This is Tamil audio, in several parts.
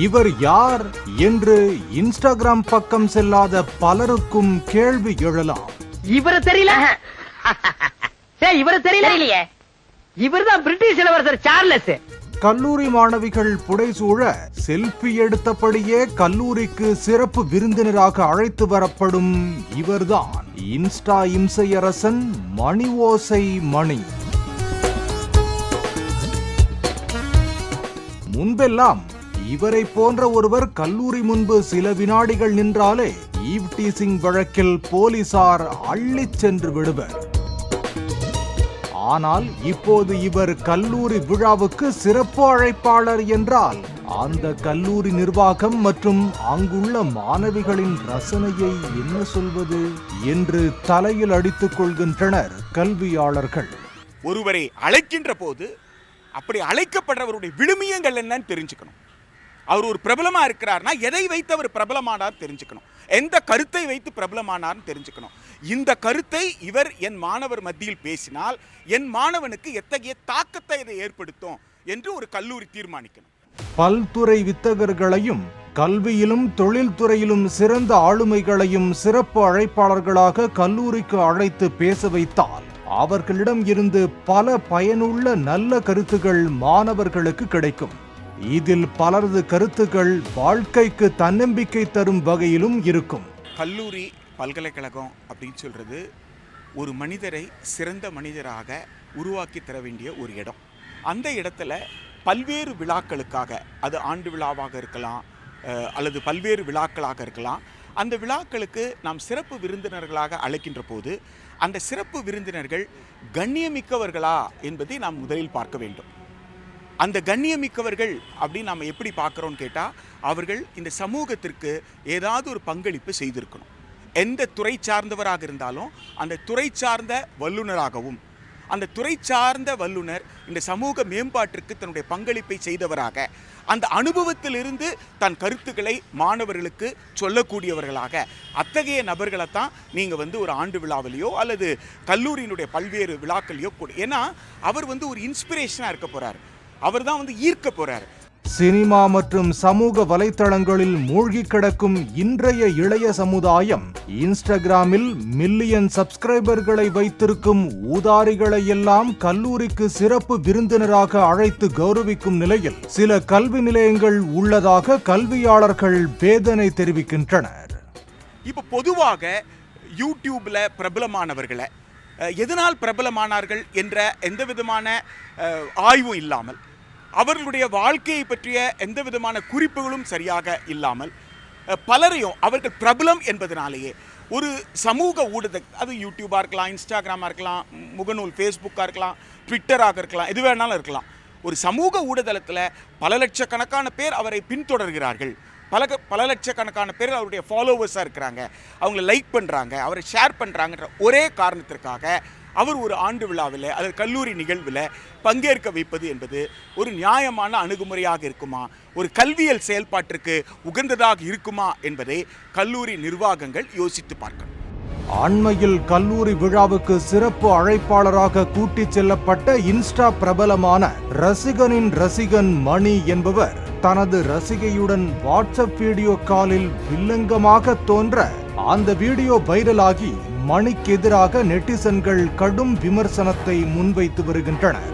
இவர் யார் என்று இன்ஸ்டாகிராம் பக்கம் செல்லாத பலருக்கும் கேள்வி எழலாம். இவரு தெரியல, இவரு தெரியலையே. இவர்தான் பிரிட்டிஷ் இளவரசர் சார்லஸ். கல்லூரி மாணவிகள் புடைசூழ செல்ஃபி எடுத்தபடியே கல்லூரிக்கு சிறப்பு விருந்தினராக அழைத்து வரப்படும் இவர்தான் இன்ஸ்டா இம்சையரசன் மணி ஓசை மணி. முன்பெல்லாம் இவரை போன்ற ஒருவர் கல்லூரி முன்பு சில வினாடிகள் நின்றாலே ஈவ் டீசிங் வழக்கில் போலீசார் அள்ளிச் சென்று விடுவர். ஆனால் இப்போது இவர் கல்லூரி விழாவுக்கு சிறப்பு அழைப்பாளர் என்றால் அந்த கல்லூரி நிர்வாகம் மற்றும் அங்குள்ள மாணவிகளின் ரசனையை என்ன சொல்வது என்று தலையில் அடித்துக் கொள்கின்றனர் கல்வியாளர்கள். ஒருவரை அழைக்கின்ற போது அப்படி அழைக்கப்படுறவருடைய விழுமியங்கள் என்னன்னு தெரிஞ்சுக்கணும். அவர் ஒரு பிரபலமா இருக்கிறார்னா எதை வைத்து அவர் பிரபலமானார் தெரிஞ்சுக்கணும், எந்த கருத்தை வைத்து பிரபலமானார் தெரிஞ்சுக்கணும். இந்த கருத்தை இவர் என் மாணவர் மத்தியில் பேசினால் என் மாணவனுக்கு எத்தகைய தாக்கத்தை இதை ஏற்படுத்தும் என்று ஒரு கல்லூரி தீர்மானிக்கணும். பல்துறை வித்தகர்களையும் கல்வியிலும் தொழில்துறையிலும் சிறந்த ஆளுமைகளையும் சிறப்பு அழைப்பாளர்களாக கல்லூரிக்கு அழைத்து பேச வைத்தால் அவர்களிடம் இருந்து பல பயனுள்ள நல்ல கருத்துகள் மாணவர்களுக்கு கிடைக்கும். இதில் பலரது கருத்துக்கள் வாழ்க்கைக்கு தன்னம்பிக்கை தரும் வகையிலும் இருக்கும். கல்லூரி பல்கலைக்கழகம் அப்படின்னு சொல்றது ஒரு மனிதரை சிறந்த மனிதராக உருவாக்கி தர வேண்டிய ஒரு இடம். அந்த இடத்துல பல்வேறு விழாக்களுக்காக, அது ஆண்டு விழாவாக இருக்கலாம் அல்லது பல்வேறு விழாக்களாக இருக்கலாம், அந்த விழாக்களுக்கு நாம் சிறப்பு விருந்தினர்களாக அழைக்கின்ற போது அந்த சிறப்பு விருந்தினர்கள் கண்ணியமிக்கவர்களா என்பதை நாம் முதலில் பார்க்க வேண்டும். அந்த கண்ணியமிக்கவர்கள் அப்படின்னு நாம் எப்படி பார்க்குறோன்னு கேட்டால், அவர்கள் இந்த சமூகத்திற்கு ஏதாவது ஒரு பங்களிப்பு செய்திருக்கணும். எந்த துறை சார்ந்தவராக இருந்தாலும் அந்த துறை சார்ந்த வல்லுநராகவும், அந்த துறை சார்ந்த வல்லுநர் இந்த சமூக மேம்பாட்டிற்கு தன்னுடைய பங்களிப்பை செய்தவராக, அந்த அனுபவத்திலிருந்து தன் கருத்துக்களை மாணவர்களுக்கு சொல்லக்கூடியவர்களாக, அத்தகைய நபர்களை தான் நீங்கள் ஒரு ஆண்டு விழாவிலையோ அல்லது கல்லூரியினுடைய பல்வேறு விழாக்களையோ ஏன்னா அவர் ஒரு இன்ஸ்பிரேஷனாக இருக்க போகிறார், அவர் தான் ஈர்க்க போறார். சினிமா மற்றும் சமூக வலைத்தளங்களில் மூழ்கி கிடக்கும் இன்றைய இளைய சமுதாயம் இன்ஸ்டாகிராமில் மில்லியன் சப்ஸ்கிரைபர்களை வைத்திருக்கும் ஊதாரிகளை எல்லாம் கல்லூரிக்கு சிறப்பு விருந்தினராக அழைத்து கௌரவிக்கும் நிலையில் சில கல்வி நிலையங்கள் உள்ளதாக கல்வியாளர்கள் வேதனை தெரிவிக்கின்றனர். இப்ப பொதுவாக யூடியூப்ல பிரபலமானவர்களை எதனால் பிரபலமானார்கள் என்ற எந்த விதமான ஆய்வும் இல்லாமல், அவர்களுடைய வாழ்க்கையை பற்றிய எந்த விதமான குறிப்புகளும் சரியாக இல்லாமல், பலரையும் அவர்கள் பிரபலம் என்பதனாலேயே ஒரு சமூக ஊடகம், அது யூடியூபாக இருக்கலாம், இன்ஸ்டாகிராமாக இருக்கலாம், முகநூல் ஃபேஸ்புக்காக இருக்கலாம், ட்விட்டராக இருக்கலாம், எது வேணாலும் இருக்கலாம், ஒரு சமூக ஊடகத்தில் பல லட்சக்கணக்கான பேர் அவரை பின்தொடர்கிறார்கள், பல லட்சக்கணக்கான பேர் அவருடைய ஃபாலோவர்ஸாக இருக்கிறாங்க, அவங்கள லைக் பண்ணுறாங்க, அவரை ஷேர் பண்ணுறாங்கன்ற ஒரே காரணத்திற்காக அவர் ஒரு ஆண்டு விழாவில் அல்லது கல்லூரி நிகழ்வில் பங்கேற்க வைப்பது என்பது ஒரு நியாயமான அணுகுமுறையாக இருக்குமா, ஒரு கல்வியல் செயல்பாட்டிற்கு உகந்ததாக இருக்குமா என்பதை கல்லூரி நிர்வாகங்கள் யோசித்து பார்க்கணும். அண்மையில் கல்லூரி விழாவுக்கு சிறப்பு அழைப்பாளராக கூட்டிச் செல்லப்பட்ட இன்ஸ்டா பிரபலமான ரசிகனின் ரசிகன் மணி என்பவர் தனது ரசிகையுடன் வாட்ஸ்அப் வீடியோ காலில் வில்லங்கமாக தோன்ற அந்த வீடியோ வைரலாகி மணிக்கு எதிராக நெட்டிசன்கள் கடும் விமர்சனத்தை முன்வைத்து வருகின்றனர்.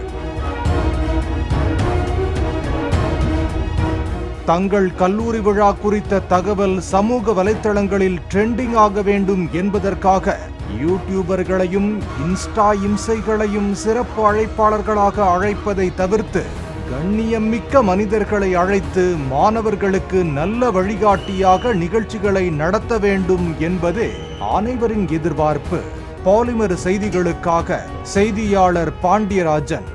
தங்கள் கல்லூரி விழா குறித்த தகவல் சமூக வலைத்தளங்களில் ட்ரெண்டிங் ஆக வேண்டும் என்பதற்காக யூடியூபர்களையும் இன்ஸ்டா இம்சைகளையும் சிறப்பு அழைப்பாளர்களாக அழைப்பதை தவிர்த்து கண்ணியமிக்க மனிதர்களை அழைத்து மாணவர்களுக்கு நல்ல வழிகாட்டியாக நிகழ்ச்சிகளை நடத்த வேண்டும் என்பதே அனைவரின் எதிர்பார்ப்பு. பாலிமர் செய்திகளுக்காக செய்தியாளர் பாண்டியராஜன்.